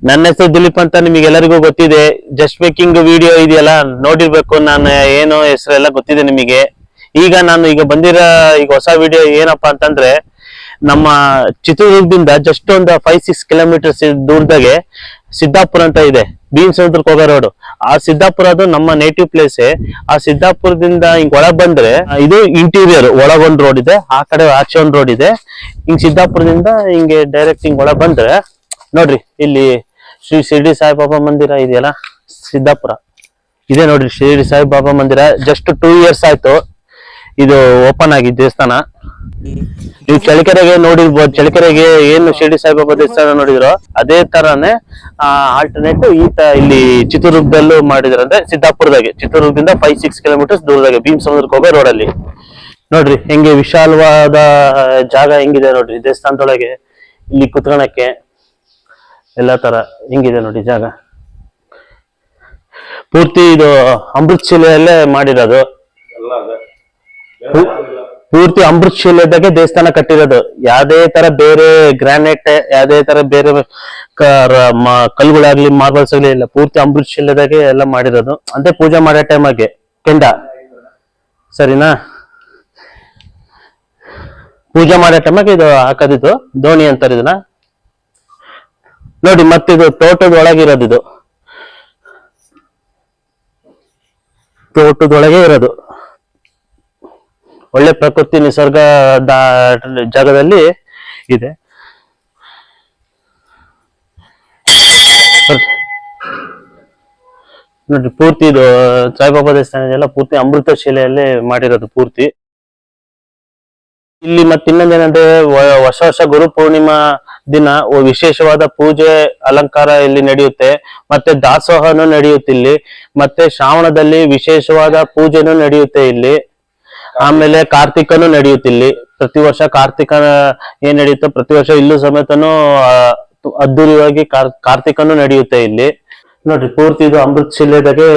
ನನ್ನ ಹೆಸರು ದಿಲೀಪ್ ಅಂತ ನಿಮಗೆಲ್ಲರಿಗೂ ಗೊತ್ತಿದೆ. ಜಸ್ಟ್ ಮೇಕಿಂಗ್ ವಿಡಿಯೋ ಇದೆಯಲ್ಲ ನೋಡಿರ್ಬೇಕು. ನಾನು ಏನು ಹೆಸರೆಲ್ಲ ಗೊತ್ತಿದೆ ನಿಮಗೆ. ಈಗ ಬಂದಿರೋ ಹೊಸ ವಿಡಿಯೋ ಏನಪ್ಪಾ ಅಂತಂದ್ರೆ, ನಮ್ಮ ಚಿತ್ರದುರ್ಗದಿಂದ ಜಸ್ಟ್ ಒಂದು 5-6 ಕಿಲೋಮೀಟರ್ಸ್ ದೂರದಾಗೆ ಸಿದ್ದಾಪುರ ಅಂತ ಇದೆ. ಭೀಮ್ ಸಮುದ್ರಕ್ಕೆ ಹೋಗೋ ರೋಡ್. ಆ ಸಿದ್ದಾಪುರ ಅದು ನಮ್ಮ ನೇಟಿವ್ ಪ್ಲೇಸ್. ಆ ಸಿದ್ದಾಪುರದಿಂದ ಹಿಂಗ್ ಒಳಗ್ ಬಂದ್ರೆ ಇದು ಇಂಟೀರಿಯರ್, ಒಳಗೊಂದ್ ರೋಡ್ ಇದೆ, ಆ ಕಡೆ ಆಚೆ ಒಂದ್ ರೋಡ್ ಇದೆ. ಹಿಂಗ್ ಸಿದ್ದಾಪುರದಿಂದ ಹಿಂಗೆ ಡೈರೆಕ್ಟ್ ಹಿಂಗ್ ಒಳಗ್ ಬಂದ್ರೆ ನೋಡ್ರಿ, ಇಲ್ಲಿ ಶ್ರೀ ಶಿರ್ಡಿ ಸಾಯಿಬಾಬಾ ಮಂದಿರ ಇದೆಯಲ್ಲ, ಸಿದ್ದಾಪುರ ಇದೆ ನೋಡ್ರಿ. ಶಿರ್ಡಿ ಸಾಯಿಬಾಬಾ ಮಂದಿರ ಜಸ್ಟ್ 2 years ಆಯ್ತು ಇದು ಓಪನ್ ಆಗಿ ದೇವಸ್ಥಾನ. ನೀವು ಚಳ್ಳಕೆರೆಗೆ ನೋಡಿರ್ಬೋದು. ಚಳ್ಳಕೆರೆಗೆ ಏನು ಶಿರ್ಡಿ ಸಾಯಿಬಾಬಾ ದೇವಸ್ಥಾನ ನೋಡಿದ್ರು ಅದೇ ತರಾನೇ ಆಲ್ಟರ್ನೇಟ್ ಇಲ್ಲಿ ಚಿತ್ರದುರ್ಗದಲ್ಲೂ ಮಾಡಿದ್ರು. ಅಂದ್ರೆ ಚಿತ್ರದುರ್ಗದಿಂದ 5-6 ಕಿಲೋಮೀಟರ್ಸ್ ದೂರದಾಗೆ ಭೀಮ್ ಸಮುದ್ರಕ್ಕೆ ಹೋಗೋ ರೋಡಲ್ಲಿ ನೋಡ್ರಿ ಹೆಂಗೆ ವಿಶಾಲವಾದ ಜಾಗ ಹೆಂಗಿದೆ ನೋಡ್ರಿ. ದೇವಸ್ಥಾನದೊಳಗೆ ಇಲ್ಲಿ ಕುತ್ಕೊಳಕ್ಕೆ ಎಲ್ಲಾ ತರ ಹೆಂಗಿದೆ ನೋಡಿ ಜಾಗ. ಪೂರ್ತಿ ಇದು ಅಮೃತ ಶಿಲೆಯಲ್ಲೇ ಮಾಡಿರೋದು. ಪೂರ್ತಿ ಅಮೃತ ಶಿಲೆದಾಗೆ ದೇವಸ್ಥಾನ ಕಟ್ಟಿರೋದು. ಯಾವ್ದೇ ತರ ಬೇರೆ ಗ್ರಾನೈಟ್, ಯಾವ್ದೇ ತರ ಬೇರೆ ಕಲ್ಲುಗಳಾಗ್ಲಿ, ಮಾರ್ಬಲ್ಸ್ ಆಗ್ಲಿ ಇಲ್ಲ. ಪೂರ್ತಿ ಅಮೃತ ಶಿಲೆದಾಗೆ ಎಲ್ಲ ಮಾಡಿರೋದು. ಅಂದ್ರೆ ಪೂಜೆ ಮಾಡೋ ಟೈಮಾಗೆ ಕೆಂಡ, ಸರಿನಾ? ಪೂಜೆ ಮಾಡೋ ಟೈಮಾಗೆ ಇದು ಹಾಕೋದಿದ್ದು ದೋಣಿ ಅಂತಾರೆ ಇದನ್ನ ನೋಡಿ. ಮತ್ತಿದು ತೋಟದೊಳಗಿರೋದು, ಇದು ತೋಟದೊಳಗೆ ಇರೋದು. ಒಳ್ಳೆ ಪ್ರಕೃತಿ ನಿಸರ್ಗ ಜಾಗದಲ್ಲಿ ಇದೆ. ನೋಡ್ರಿ ಪೂರ್ತಿ ಇದು ಸಾಯಿಬಾಬಾ ದೇವಸ್ಥಾನ ಎಲ್ಲ ಪೂರ್ತಿ ಅಮೃತ ಶಿಲೆಯಲ್ಲೇ ಮಾಡಿರೋದು ಪೂರ್ತಿ. ಇಲ್ಲಿ ಮತ್ತೆ ಇನ್ನೊಂದೇನಂದ್ರೆ, ವರ್ಷ ಗುರು ಪೂರ್ಣಿಮಾ ದಿನ ವಿಶೇಷವಾದ ಪೂಜೆ ಅಲಂಕಾರ ಇಲ್ಲಿ ನಡೆಯುತ್ತೆ. ಮತ್ತೆ ದಾಸೋಹನು ನಡೆಯುತ್ತೆ ಇಲ್ಲಿ. ಮತ್ತೆ ಶ್ರಾವಣದಲ್ಲಿ ವಿಶೇಷವಾದ ಪೂಜೆನೂ ನಡೆಯುತ್ತೆ ಇಲ್ಲಿ. ಆಮೇಲೆ ಕಾರ್ತಿಕನು ನಡೆಯುತ್ತೆ ಇಲ್ಲಿ. ಪ್ರತಿ ವರ್ಷ ಕಾರ್ತಿಕ ಏನ್ ನಡೆಯುತ್ತೆ, ಪ್ರತಿ ವರ್ಷ ಇಲ್ಲೂ ಸಮೇತನು ಅದ್ದೂರಿಯಾಗಿ ಕಾರ್ತಿಕನು ನಡೆಯುತ್ತೆ ಇಲ್ಲಿ. ನೋಡ್ರಿ ಪೂರ್ತಿ ಇದು ಅಮೃತ ಶಿಲೆದಾಗೆ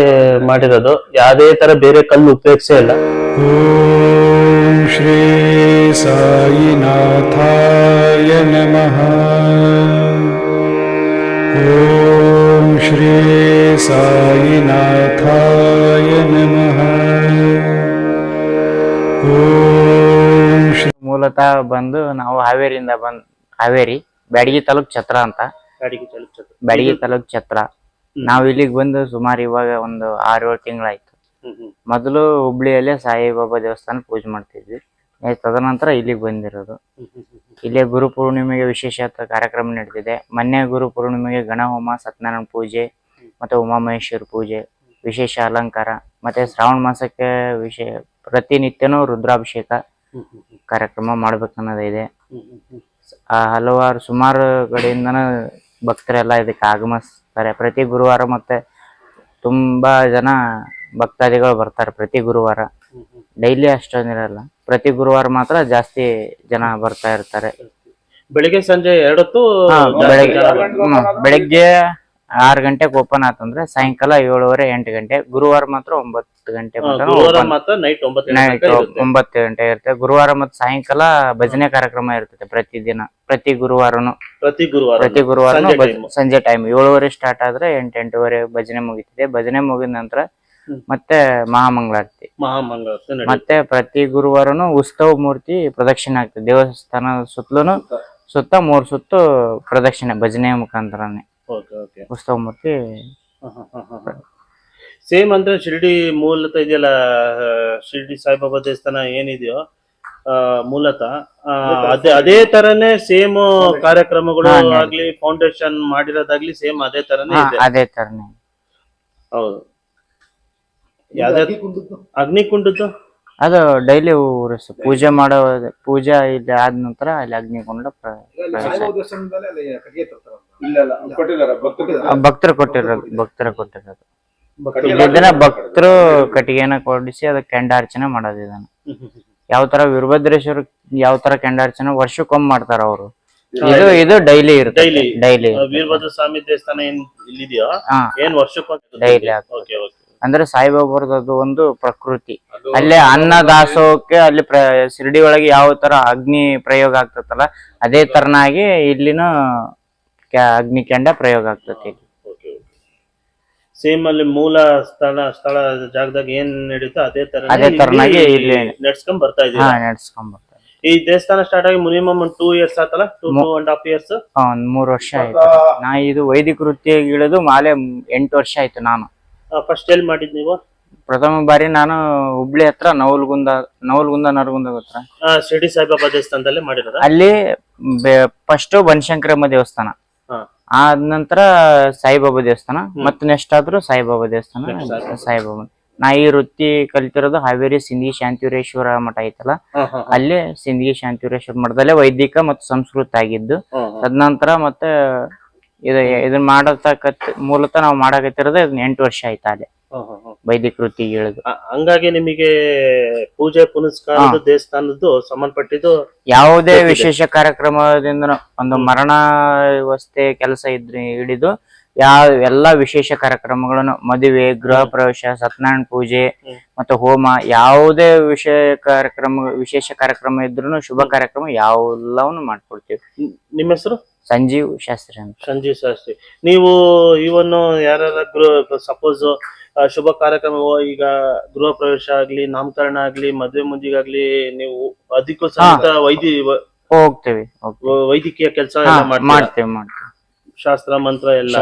ಮಾಡಿರೋದು. ಯಾವ್ದೇ ತರ ಬೇರೆ ಕಲ್ಲು ಉಪಯೋಗಿಸೇ ಇಲ್ಲ. ಓಂ ಶ್ರೀ ಸಾಯಿನಾಥಾಯ ನಮಃ. ಓಂ ಶ್ರೀ ಸಾಯಿನಾಥಾಯ ನಮಃ. ಓಂ ಶ್ರೀ. ಮೂಲತಃ ಬಂದು ನಾವು ಹಾವೇರಿ ಬ್ಯಾಡಗಿ ತಾಲೂಕ್ ಛತ್ರ ಅಂತ. ಬ್ಯಾಡಗಿ ತಾಲೂಕ್ ಛತ್ರ. ನಾವ್ ಇಲ್ಲಿಗೆ ಬಂದು ಸುಮಾರು ಇವಾಗ ಒಂದು 6-7 ತಿಂಗಳಾಯ್ತು. ಮೊದಲು ಹುಬ್ಳಿಯಲ್ಲೇ ಸಾಯಿಬಾಬಾ ದೇವಸ್ಥಾನ ಪೂಜೆ ಮಾಡ್ತಿದ್ವಿ. ತದನಂತರ ಇಲ್ಲಿಗೆ ಬಂದಿರೋದು. ಇಲ್ಲೇ ಗುರು ಪೂರ್ಣಿಮೆಗೆ ವಿಶೇಷ ಕಾರ್ಯಕ್ರಮ ನಡೆದಿದೆ. ಮೊನ್ನೆ ಗುರು ಪೂರ್ಣಿಮೆಗೆ ಗಣಹೋಮ, ಸತ್ಯನಾರಾಯಣ ಪೂಜೆ, ಮತ್ತೆ ಉಮಾಮಹೇಶ್ವರ ಪೂಜೆ, ವಿಶೇಷ ಅಲಂಕಾರ, ಮತ್ತೆ ಶ್ರಾವಣ ಮಾಸಕ್ಕೆ ಪ್ರತಿನಿತ್ಯನೂ ರುದ್ರಾಭಿಷೇಕ ಕಾರ್ಯಕ್ರಮ ಮಾಡ್ಬೇಕನ್ನೋದಿದೆ. ಸುಮಾರು ಕಡೆಯಿಂದನೂ ಭಕ್ತರೆಲ್ಲ ಇದಕ್ಕೆ ಆಗಮಿಸ್ತಾರೆ. ಪ್ರತಿ ಗುರುವಾರ ಮತ್ತೆ ತುಂಬಾ ಜನ ಭಕ್ತಾದಿಗಳು ಬರ್ತಾರೆ ಪ್ರತಿ ಗುರುವಾರ. ಡೈಲಿ ಅಷ್ಟೊಂದಿರಲ್ಲ, ಪ್ರತಿ ಗುರುವಾರ ಮಾತ್ರ ಜಾಸ್ತಿ ಜನ ಬರ್ತಾ ಇರ್ತಾರೆ. ಬೆಳಿಗ್ಗೆ ಸಂಜೆ 2 ಹೊತ್ತು. ಬೆಳಿಗ್ಗೆ 6 ಗಂಟೆಗೆ ಓಪನ್ ಆತಂದ್ರೆ ಸಾಯಂಕಾಲ 7:30-8 ಗಂಟೆ. ಗುರುವಾರ ಮಾತ್ರ 9 ಗಂಟೆ ನೈಟ್ 9 ಗಂಟೆ ಇರುತ್ತೆ. ಗುರುವಾರ ಮತ್ತು ಸಾಯಂಕಾಲ ಭಜನೆ ಕಾರ್ಯಕ್ರಮ ಇರ್ತದೆ ಪ್ರತಿದಿನ. ಪ್ರತಿ ಗುರುವಾರನು ಸಂಜೆ ಟೈಮ್ 7:30 ಸ್ಟಾರ್ಟ್ ಆದ್ರೆ 8-8:30 ಭಜನೆ ಮುಗಿತಿದೆ. ಭಜನೆ ಮುಗಿದ ನಂತರ ಮತ್ತೆ ಮಹಾಮಂಗಳಾರತಿ. ಮತ್ತೆ ಪ್ರತಿ ಗುರುವಾರನು ಉತ್ಸವ ಮೂರ್ತಿ ಪ್ರದಕ್ಷಿಣೆ ಆಗ್ತದೆ. ದೇವಸ್ಥಾನ ಸುತ್ತ 3 ಸುತ್ತು ಪ್ರದಕ್ಷಿಣೆ ಭಜನೆ ಮುಖಾಂತರನೇ ಉತ್ಸವ ಮೂರ್ತಿ. ಸೇಮ್ ಅಂದ್ರೆ ಶಿರ್ಡಿ ಮೂಲತಃ ಇದೆಯಲ್ಲ, ಶಿರ್ಡಿ ಸಾಯಿಬಾಬಾ ದೇವಸ್ಥಾನ ಏನಿದೆಯೋ ಮೂಲತಃ ಅದೇ ತರನೇ ಸೇಮ್ ಕಾರ್ಯಕ್ರಮಗಳು ಆಗ್ಲಿ, ಫೌಂಡೇಶನ್ ಮಾಡಿರೋದಾಗ್ಲಿ ಸೇಮ್ ಅದೇ ತರನೇ ಹೌದು. ಅಗ್ನಿಕುಂಡದ್ದು ಅದು ಡೈಲಿ ಪೂಜೆ ಮಾಡೋ ಪೂಜೆ ಇಲ್ಲಿ ಆದ ನಂತರ ಅಲ್ಲಿ ಅಗ್ನಿಕುಂಡ ಭಕ್ತರು ಕೊಟ್ಟಿರೋದು. ಇದನ್ನ ಭಕ್ತರು ಕಟ್ಟಿಗೆನ ಕೊಡಿಸಿ ಅದಕ್ಕೆ ಕೆಂಡಾರ್ಚನೆ ಮಾಡೋದು. ಇದನ್ನ ಯಾವ ತರ ವೀರಭದ್ರೇಶ್ವರ ಯಾವ ತರ ಕೆಂಡಾರ್ಚನೆ ವರ್ಷಕ್ಕೊಮ್ಮೆ ಮಾಡ್ತಾರ ಅವರು. ಇದು ಡೈಲಿ ಇರುತ್ತೆ. ಡೈಲಿ ವೀರಭದ್ರ ಸ್ವಾಮಿ ದೇವಸ್ಥಾನ ಏನ್ ವರ್ಷಕ್ಕೊಮ್ಮೆ ಡೈಲಿ ಅಂದ್ರೆ ಸಾಯಿಬಾಬಾರದು ಒಂದು ಪ್ರಕೃತಿ. ಅಲ್ಲೇ ಅನ್ನ ದಾಸೋಹಕ್ಕೆ ಅಲ್ಲಿ ಶಿರ್ಡಿ ಒಳಗೆ ಯಾವ ತರ ಅಗ್ನಿ ಪ್ರಯೋಗ ಆಗ್ತತಲ್ಲ, ಅದೇ ತರನಾಗಿ ಇಲ್ಲಿನ ಅಗ್ನಿಕೆಂಡ ಪ್ರಯೋಗ ಆಗ್ತದೆ. ಸೇಮ್ ಅಲ್ಲಿ ಮೂಲ ಸ್ಥಳ ಜಾಗದಾಗ ಏನ್ ನಡೀತೋ ಅದೇ ತರನಾಗಿ ಇಲ್ಲಿ ನಡ್ಸ್ಕೊಂಡ್ ಬರ್ತಾ ಇದೀವಿ. ನಡ್ಸ್ಕೊಂಡ್ ಬರ್ತಾರೆ. ಈ ದೇವಸ್ಥಾನ ಸ್ಟಾರ್ಟ್ ಆಗಿ ಮಿನಿಮಮ್ 2 years ಆತಲ್ಲ, 2.5 years. 3 ವರ್ಷ ಆಯ್ತು. ನಾ ಇದು ವೈದಿಕ ವೃತ್ತಿ ಇಳಿದು ಮಾಲೆ 8 ವರ್ಷ ಆಯ್ತು. ನಾನು ಫಸ್ಟ್ ಎಲ್ಲಿ ಮಾಡಿದ್ ನೀವು? ಪ್ರಥಮ ಬಾರಿ ನಾನು ಹುಬ್ಳಿ ಹತ್ರ ನವಲ್ಗುಂದ ನರಗುಂದ ಗೊತ್ತಾ? ಶಿರ್ಡಿ ಸಾಯಿಬಾಬಾ ದೇವಸ್ಥಾನದಲ್ಲೇ ಮಾಡಿರೋದ? ಅಲ್ಲಿ ಫಸ್ಟ್ ಬನಶಂಕರಮ್ಮ ದೇವಸ್ಥಾನ, ಆದ ನಂತರ ಸಾಯಿಬಾಬಾ ದೇವಸ್ಥಾನ, ಮತ್ತೆ ನೆಕ್ಸ್ಟ್ ಆದ್ರೂ ಸಾಯಿಬಾಬಾ ದೇವಸ್ಥಾನ. ಸಾಯಿಬಾಬಾ ನಾ ಈ ವೃತ್ತಿ ಕಲಿತಿರೋದು ಹಾವೇರಿ ಸಿಂದಗಿ ಶಾಂತಿವೀರೇಶ್ವರ ಮಠ ಐತಲ್ಲ, ಅಲ್ಲಿ ಸಿಂದಗಿ ಶಾಂತಿವೀರೇಶ್ವರ ಮಠದಲ್ಲೇ ವೈದಿಕ ಮತ್ತು ಸಂಸ್ಕೃತ ಆಗಿದ್ದು. ತದನಂತರ ಮತ್ತೆ ಇದನ್ನ ಮೂಲತಃ ನಾವು ಮಾಡಕತ್ತಿರೋದು 8 ವರ್ಷ ಆಯ್ತು ಅಲ್ಲಿ ವೈದಿಕ ವೃತ್ತಿ ಇಳಿದು. ಹಂಗಾಗಿ ನಿಮಗೆ ಪೂಜೆ ಪುನಸ್ಕಾರದ ದೇವಸ್ಥಾನದ್ದು ಸಂಬಂಧಪಟ್ಟಿದ್ದು ಯಾವುದೇ ವಿಶೇಷ ಕಾರ್ಯಕ್ರಮದಿಂದ ಒಂದು ಮರಣ ವ್ಯವಸ್ಥೆ ಕೆಲಸ ಹಿಡಿದು ಎಲ್ಲಾ ವಿಶೇಷ ಕಾರ್ಯಕ್ರಮಗಳನ್ನು, ಮದುವೆ, ಗೃಹ ಪ್ರವೇಶ, ಸತ್ಯನಾರಾಯಣ ಪೂಜೆ ಮತ್ತೆ ಹೋಮ, ಯಾವುದೇ ವಿಶೇಷ ಕಾರ್ಯಕ್ರಮ ಇದ್ರೂ, ಶುಭ ಕಾರ್ಯಕ್ರಮ ಎಲ್ಲವನ್ನು ಮಾಡ್ಕೊಡ್ತೀವಿ. ನಿಮ್ಮ ಹೆಸರು? ಸಂಜೀವ್ ಶಾಸ್ತ್ರಿ ಅಂತ. ಸಂಜೀವ್ ಶಾಸ್ತ್ರಿ. ನೀವು ಇವನ್ನು ಯಾರ ಸಪೋಸ್ ಶುಭ ಕಾರ್ಯಕ್ರಮ, ಈಗ ಗೃಹ ಪ್ರವೇಶ ಆಗ್ಲಿ, ನಾಮಕರಣ ಆಗ್ಲಿ, ಮದುವೆ ಮುಂಜಿಗಾಗ್ಲಿ, ನೀವು ಅದಕ್ಕೂ ಸಹಿತ ಹೋಗ್ತೇವೆ. ವೈದ್ಯಕೀಯ ಕೆಲಸ ಮಾಡ್ತೇವೆ. ಶಾಸ್ತ್ರ ಮಂತ್ರ ಎಲ್ಲ,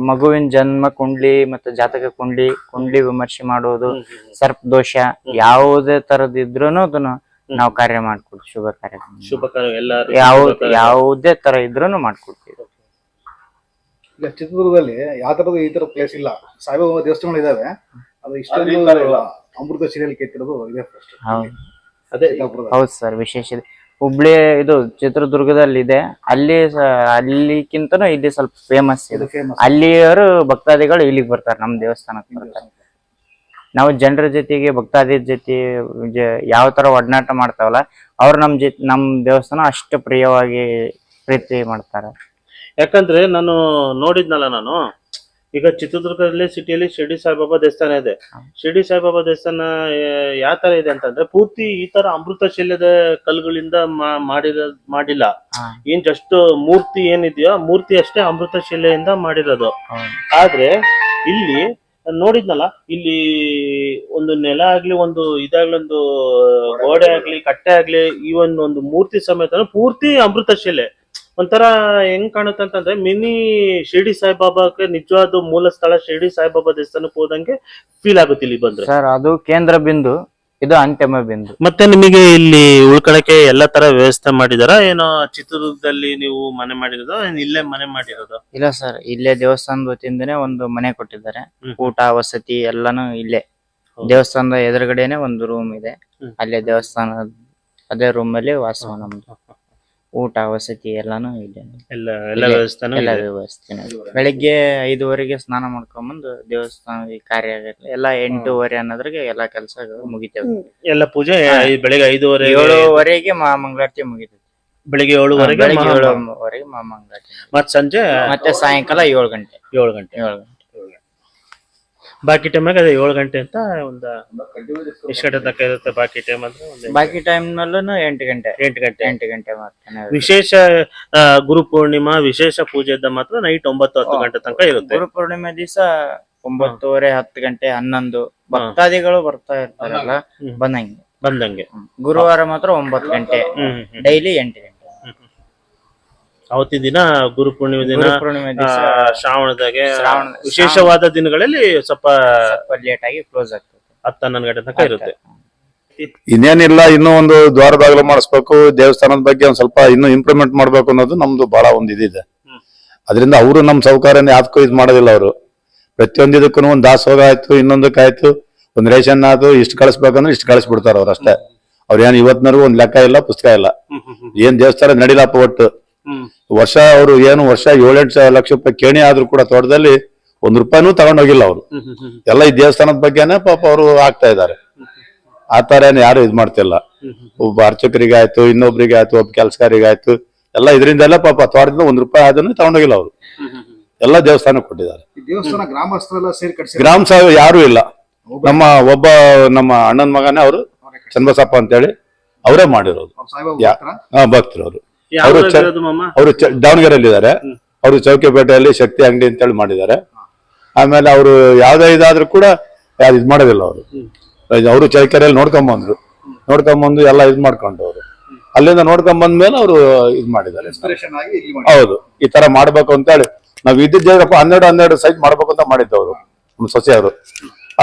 ಮಗುವಿನ ಜನ್ಮ ಕುಂಡ್ಲಿ ಮತ್ತೆ ಜಾತಕ ಕುಂಡ್ಲಿ ವಿಮರ್ಶೆ ಮಾಡೋದು, ಸರ್ಪ ದೋಷ ಯಾವುದೇ ತರದ್ ಇದ್ರೂನು ಅದನ್ನ ನಾವು ಕಾರ್ಯ ಮಾಡ್ಕೊಡ್ತೀವಿ. ಶುಭ ಕಾರ್ಯ ಯಾವುದೇ ತರ ಇದ್ರೂನು ಮಾಡ್ಕೊಡ್ತೀವಿ. ಈಗ ಚಿತ್ರದುರ್ಗದಲ್ಲಿ ಯಾವ ತರದ ಈ ತರ ಪ್ಲೇಸ್ ಇಲ್ಲ. ಸಾಯಿಬಾಬಾ ದೇವಸ್ಥಾನಗಳು ಇದಾವೆ, ಅದು ಇಷ್ಟೊಂದು ಅಮೃತ ಶಿಲೆಯಲ್ಲಿ ಕೆತ್ತಿರೋದು ಇದೆ ಫಸ್ಟ್. ಹೌದು ಸರ್, ವಿಶೇಷ ಇದೆ. ಹುಬ್ಳಿ ಇದು ಚಿತ್ರದುರ್ಗದಲ್ಲಿ ಇದೆ, ಅಲ್ಲಿಕ್ಕಿಂತನೂ ಇಲ್ಲಿ ಸ್ವಲ್ಪ ಫೇಮಸ್ ಇದೆ. ಅಲ್ಲಿಯವರು ಭಕ್ತಾದಿಗಳು ಇಲ್ಲಿಗೆ ಬರ್ತಾರೆ, ನಮ್ಮ ದೇವಸ್ಥಾನಕ್ಕೆ ಬರ್ತಾರೆ. ನಾವು ಜನರ ಜೊತೆಗೆ ಭಕ್ತಾದಿ ಜೊತೆ ಯಾವ ತರ ಒಡನಾಟ ಮಾಡ್ತಾವಲ್ಲ, ಅವ್ರು ನಮ್ ದೇವಸ್ಥಾನ ಅಷ್ಟು ಪ್ರೀತಿ ಮಾಡ್ತಾರೆ. ಯಾಕಂದ್ರೆ ನಾನು ನೋಡಿದ್ನಲ್ಲ, ಈಗ ಚಿತ್ರದುರ್ಗದಲ್ಲಿ ಸಿಟಿಯಲ್ಲಿ ಶಿರ್ಡಿ ಸಾಯಿಬಾಬಾ ದೇವಸ್ಥಾನ ಇದೆ. ಶಿರ್ಡಿ ಸಾಯಿಬಾಬಾ ದೇವಸ್ಥಾನ ಯಾವ ತರ ಇದೆ ಅಂತಂದ್ರೆ, ಪೂರ್ತಿ ಈ ತರ ಅಮೃತ ಶಿಲೆದ ಕಲ್ಲುಗಳಿಂದ ಮಾಡಿಲ್ಲ. ಏನ್ ಜಸ್ಟ್ ಮೂರ್ತಿ ಏನಿದೆಯೋ ಮೂರ್ತಿ ಅಷ್ಟೇ ಅಮೃತ ಶಿಲೆಯಿಂದ ಮಾಡಿರೋದು. ಆದ್ರೆ ಇಲ್ಲಿ ನೋಡಿದ್ನಲ್ಲ, ಇಲ್ಲಿ ಒಂದು ನೆಲ ಆಗ್ಲಿ, ಒಂದು ಇದಾಗ್ಲಿ, ಒಂದು ಗೋಡೆ ಆಗ್ಲಿ, ಕಟ್ಟೆ ಆಗ್ಲಿ, ಈ ಒಂದು ಮೂರ್ತಿ ಸಮೇತ ಪೂರ್ತಿ ಅಮೃತ ಶಿಲೆ. ಒಂಥರ ಹೆಂಗ್ ಕಾಣುತ್ತೆ ಅಂತಂದ್ರೆ, ಮಿನಿ ಶಿರ್ಡಿ ಸಾಯಿಬಾಬಾಕ್ಕೆ ನಿಜವಾದ ಮೂಲ ಸ್ಥಳ ಶಿರ್ಡಿ ಸಾಯಿಬಾಬಾ ದೇವಸ್ಥಾನಕ್ಕೆ ಹೋದಂಗೆ ಫೀಲ್ ಆಗುತ್ತೆ ಇಲ್ಲಿ ಬಂದ್ರೆ. ಸರ್, ಅದು ಕೇಂದ್ರ ಬಿಂದು, ಇದು ಅಂತಿಮ ಬಿಂದು. ಮತ್ತೆ ನಿಮಗೆ ಇಲ್ಲಿ ಉಳ್ಕೊಳಕ್ಕೆ ಎಲ್ಲಾ ತರ ವ್ಯವಸ್ಥೆ ಮಾಡಿದಾರ? ಏನೋ ಚಿತ್ರದುರ್ಗದಲ್ಲಿ ನೀವು ಮನೆ ಮಾಡಿರೋದು, ಇಲ್ಲೇ ಮನೆ ಮಾಡಿರೋದು? ಇಲ್ಲ ಸರ್, ಇಲ್ಲೇ ದೇವಸ್ಥಾನದ ವತಿಯಿಂದನೇ ಒಂದು ಮನೆ ಕೊಟ್ಟಿದ್ದಾರೆ. ಊಟ ವಸತಿ ಎಲ್ಲಾನು ಇಲ್ಲೇ ದೇವಸ್ಥಾನದ ಎದುರುಗಡೆನೆ ಒಂದು ರೂಮ್ ಇದೆ. ಅಲ್ಲೇ ದೇವಸ್ಥಾನ ಅದೇ ರೂಮ್ ಅಲ್ಲಿ ವಾಸ. ನಮ್ದು ಊಟ ವಸತಿ ಎಲ್ಲಾನು ಇದೆ. ಎಲ್ಲ ವ್ಯವಸ್ಥೆ. ಬೆಳಿಗ್ಗೆ 5:30ಗೆ ಸ್ನಾನ ಮಾಡ್ಕೊಂಡ್ಬಂದು ದೇವಸ್ಥಾನ ಕಾರ್ಯ ಎಲ್ಲ 8:30 ಅನ್ನೋದ್ರಿಗೆ ಎಲ್ಲಾ ಕೆಲಸ ಮುಗಿತೇವೆ. ಎಲ್ಲ ಪೂಜೆ ಬೆಳಿಗ್ಗೆ 5:30 7:30ಗೆ ಮಂಗಳಾರತಿ ಮುಗಿತೈತಿ. ಬೆಳಿಗ್ಗೆ 7:30 ಮಂಗಳಾರತಿ. ಮತ್ತೆ ಸಂಜೆ ಮತ್ತೆ ಸಾಯಂಕಾಲ 7 ಗಂಟೆ. ಬಾಕಿ ಟೈಮ್ 7 ಗಂಟೆ ಅಂತ ಒಂದು ಎಷ್ಟು ಗಂಟೆ ತನಕ ಇರುತ್ತೆ? ಬಾಕಿ ಟೈಮ್ ಅಂದ್ರೆ ಬಾಕಿ ಟೈಮ್ ನಲ್ಲೂ 8 ಗಂಟೆ ಮಾಡ್ತೇನೆ. ವಿಶೇಷ ಗುರು ಪೂರ್ಣಿಮಾ ವಿಶೇಷ ಪೂಜೆ ಇದ್ದ ಮಾತ್ರ ನೈಟ್ 9-10 ಗಂಟೆ ತನಕ ಇರುತ್ತೆ. ಗುರು ಪೂರ್ಣಿಮೆ ದಿವಸ 9:30, 10 ಗಂಟೆ, 11 ಭಕ್ತಾದಿಗಳು ಬರ್ತಾ ಇರ್ತಾರಲ್ಲ, ಬಂದಂಗೆ. ಗುರುವಾರ ಮಾತ್ರ 9 ಗಂಟೆ, ಡೈಲಿ 8 ಗಂಟೆ. ಅವತ್ತಿನ ದಿನ ಗುರು ಪೂರ್ಣಿಮೆ ದಿನ ಶ್ರಾವಣದಾಗೆ ವಿಶೇಷವಾದ ದಿನಗಳಲ್ಲಿ ಸ್ವಲ್ಪ ಲೇಟ್ ಆಗಿ ಕ್ಲೋಸ್ ಆಗ್ತದೆ. 10-11 ಗಂಟೆ ತನಕ ಇರುತ್ತೆ. ಇನ್ನೇನಿಲ್ಲ, ಇನ್ನೂ ಒಂದು ದ್ವಾರ ಬಾಗಿಲು ಮಾಡಿಸ್ಬೇಕು, ದೇವಸ್ಥಾನದ ಬಗ್ಗೆ ಒಂದ್ ಸ್ವಲ್ಪ ಇನ್ನೂ ಇಂಪ್ರೂವ್ಮೆಂಟ್ ಮಾಡ್ಬೇಕು ಅನ್ನೋದು ನಮ್ದು ಬಹಳ ಒಂದು ಇದಿದೆ. ಅದರಿಂದ ಅವರು ನಮ್ ಸೌಕರ್ಯ ಯಾವ್ದಕ್ಕೂ ಇದು ಮಾಡೋದಿಲ್ಲ. ಅವರು ಪ್ರತಿಯೊಂದಿದಕ್ಕೂ ಒಂದ್ ದಾಸೋಗ ಆಯ್ತು, ಇನ್ನೊಂದಕ್ಕಾಯ್ತು, ಒಂದ್ ರೇಷನ್ ಆಯ್ತು, ಇಷ್ಟು ಕಳಿಸ್ಬೇಕಂದ್ರೆ ಇಷ್ಟು ಕಳಿಸ್ಬಿಡ್ತಾರ ಅವ್ರು ಅಷ್ಟೇ. ಅವ್ರೇನ್ ಇವತ್ತಿನವರೆಗೂ ಒಂದ್ ಲೆಕ್ಕ ಇಲ್ಲ, ಪುಸ್ತಕ ಇಲ್ಲ, ಏನ್ ದೇವಸ್ಥಾನ ನಡಿಲಪ್ಪ. ಒಟ್ಟು ವರ್ಷ ಅವರು ಏನು 7-8 ಲಕ್ಷ ರೂಪಾಯಿ ಕೇಣಿ ಆದ್ರೂ ಕೂಡ ತೋಟದಲ್ಲಿ ₹1 ತಗೊಂಡೋಗಿಲ್ಲ ಅವರು. ಎಲ್ಲ ಈ ದೇವಸ್ಥಾನದ ಬಗ್ಗೆನೆ ಪಾಪ ಅವರು ಆಗ್ತಾ ಇದ್ದಾರೆ. ಆ ತರ ಏನು ಯಾರು ಇದ್ ಮಾಡ್ತಿಲ್ಲ. ಒಬ್ಬ ಅರ್ಚಕರಿಗಾಯ್ತು, ಇನ್ನೊಬ್ರಿಗೆ ಆಯ್ತು, ಒಬ್ಬ ಕೆಲ್ಸಗಾರಿಗಾಯ್ತು, ಎಲ್ಲ ಇದರಿಂದೆಲ್ಲ ಪಾಪ ತೋಟದಿಂದ ₹1 ಅದನ್ನು ತಗೊಂಡೋಗಿಲ್ಲ ಅವರು. ಎಲ್ಲ ದೇವಸ್ಥಾನಕ್ಕೆ ಕೊಟ್ಟಿದ್ದಾರೆ. ದೇವಸ್ಥಾನ ಗ್ರಾಮಸ್ಥರೆಲ್ಲ ಸೇರಿ ಕಟ್ಸಿ, ಗ್ರಾಮ ಯಾರು ಇಲ್ಲ. ನಮ್ಮ ಅಣ್ಣನ ಮಗನೇ ಅವರು ಚನ್ನಬಸಪ್ಪ ಅಂತೇಳಿ ಅವರೇ ಮಾಡಿರೋದು. ಭಕ್ತರು ಅವರು ಅವರು ಯಾವ್ದು ಮಾಮ? ಅವರು ದಾವಣಗೆರೆಯಲ್ಲಿ ಇದ್ದಾರೆ. ಅವರು ಚೌಕಿಪೇಟೆಯಲ್ಲಿ ಶಕ್ತಿ ಅಂಗಡಿ ಅಂತೇಳಿ ಮಾಡಿದ್ದಾರೆ. ಆಮೇಲೆ ಅವರು ಯಾವ್ದೇ ಇದಾದ್ರೂ ಕೂಡ ಇದ್ ಮಾಡೋದಿಲ್ಲ ಅವರು. ಅವರು ಚೌಕೆರೆಯಲ್ಲಿ ನೋಡ್ಕೊಂಬಂದು ಎಲ್ಲ ಇದ್ ಮಾಡ್ಕೊಂಡು ಅವರು ಅಲ್ಲಿಂದ ನೋಡ್ಕೊಂಬಂದ್ಮೇಲೆ ಅವರು ಇದ್ ಮಾಡಿದ್ದಾರೆ. ಇನ್ಸ್ಪಿರೇಷನ್ ಆಗಿ ಇಲ್ಲಿ ಮಾಡಿ. ಹೌದು, ಈ ತರ ಮಾಡ್ಬೇಕು ಅಂತ ಹೇಳಿ ನಾವ್ ಇದ್ದಿದ್ದೇನಪ್ಪ 12 ಸೈಜ್ ಮಾಡ್ಬೇಕು ಅಂತ ಮಾಡಿದ್ದವರು ನಮ್ಮ ಸೊಸೆಯವರು.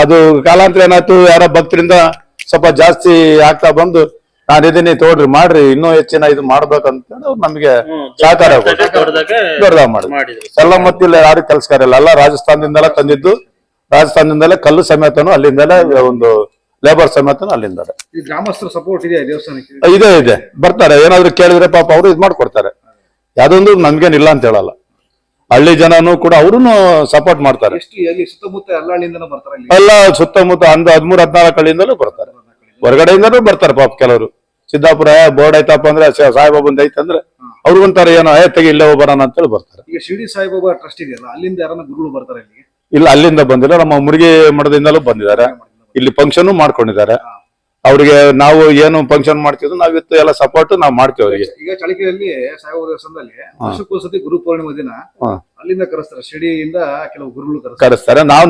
ಅದು ಕಾಲಾಂತರ ಏನಾಯ್ತು, ಯಾರೋ ಭಕ್ತರಿಂದ ಸ್ವಲ್ಪ ಜಾಸ್ತಿ ಆಗ್ತಾ ಬಂದು ನಾನು ಇದೀನಿ ತೋಡ್ರಿ ಮಾಡ್ರಿ ಇನ್ನೂ ಹೆಚ್ಚಿನ ಇದು ಮಾಡ್ಬೇಕಂತ ಅವ್ರು ನಮಗೆ ಸಹಕಾರ ದೊಡ್ಡದಾಗ ಮಾಡಿದ್ರು. ಎಲ್ಲ ಮತ್ತಿಲ್ಲ ಯಾರು ಕೆಲ್ಸಗಾರಿಲ್ಲ, ಎಲ್ಲ ರಾಜಸ್ಥಾನದಿಂದಲೇ ತಂದಿದ್ದು. ರಾಜಸ್ಥಾನದಿಂದಲೇ ಕಲ್ಲು ಸಮೇತನು ಅಲ್ಲಿಂದಲೇ ಒಂದು ಲೇಬರ್ ಸಮೇತನು ಅಲ್ಲಿಂದ ಈ ಗ್ರಾಮಸ್ಥರ ಸಪೋರ್ಟ್ ಇದೆ ದೇವಸ್ಥಾನಕ್ಕೆ. ಇದೆ ಬರ್ತಾರೆ. ಏನಾದ್ರು ಕೇಳಿದ್ರೆ ಪಾಪ ಅವರು ಇದ್ ಮಾಡ್ಕೊಡ್ತಾರೆ. ಯಾವ್ದೊಂದು ನಮ್ಗೇನಿಲ್ಲ ಅಂತ ಹೇಳಲ್ಲ. ಹಳ್ಳಿ ಜನನು ಕೂಡ ಅವ್ರುನು ಸಪೋರ್ಟ್ ಮಾಡ್ತಾರೆ. ಎಷ್ಟು ಎಲ್ಲಿ ಸುತ್ತಮುತ್ತ ಎಲ್ಲ ಹಳ್ಳಿಯಿಂದನೂ ಬರ್ತಾರೆ ಇಲ್ಲಿ? ಎಲ್ಲ ಸುತ್ತಮುತ್ತ 13-14 ಹಳ್ಳಿಯಿಂದಲೂ ಬರ್ತಾರೆ, ಹೊರಗಡೆಯಿಂದನೂ ಬರ್ತಾರೆ ಪಾಪ ಕೆಲವರು. ಸಿದ್ದಾಪುರ ಬೋರ್ಡ್ ಐತಪ್ಪ ಅಂದ್ರೆ ಸಾಯಿಬಾಬಂದ್ ಐತಂದ್ರೆ ಅವ್ರಿಗೊಂತಾರೆ ಏನೋ ತೆಗಿ ಇಲ್ಲೇ ಹೋಗ್ಬರೋಣ ಅಂತೇಳಿ ಬರ್ತಾರೆ. ಈಗ ಶಿರ್ಡಿ ಸಾಯಿಬಾಬಾ ಟ್ರಸ್ಟ್ ಇದೆಯಲ್ಲ, ಅಲ್ಲಿಂದ ಯಾರನ್ನ ಗುರುಗಳು ಬರ್ತಾರೆ ಇಲ್ಲಿಗೆ? ಇಲ್ಲ, ಅಲ್ಲಿಂದ ಬಂದಿಲ್ಲ, ನಮ್ಮ ಮುರುಗಿ ಮಠದಿಂದಲೂ ಬಂದಿದ್ದಾರೆ. ಇಲ್ಲಿ ಫಂಕ್ಷನ್ ಮಾಡ್ಕೊಂಡಿದ್ದಾರೆ. ಅವ್ರಿಗೆ ನಾವು ಏನು ಫಂಕ್ಷನ್ ಮಾಡ್ತಿದ್ವಿ ನಾವಿತ್ತು ಎಲ್ಲ ಸಪೋರ್ಟ್ ನಾವು ಮಾಡ್ತೀವಿ ಅವರಿಗೆ. ಈಗ ಚಳಿಕೆಯಲ್ಲಿ ಸಾಯಿಬಾಬಾ ದೇವಸ್ಥಾನದಲ್ಲಿ ವರ್ಷಕ್ಕೊಂದ್ಸತಿ ಗುರು ಪೂರ್ಣಿಮಾ ದಿನ ಅಲ್ಲಿಂದ ಕರೆಸ್ತಾರೆ, ಶಿರ್ಡಿಯಿಂದ ಕೆಲವು ಗುರುಗಳು ಕರೆಸ್ತಾರೆ. ನಾವು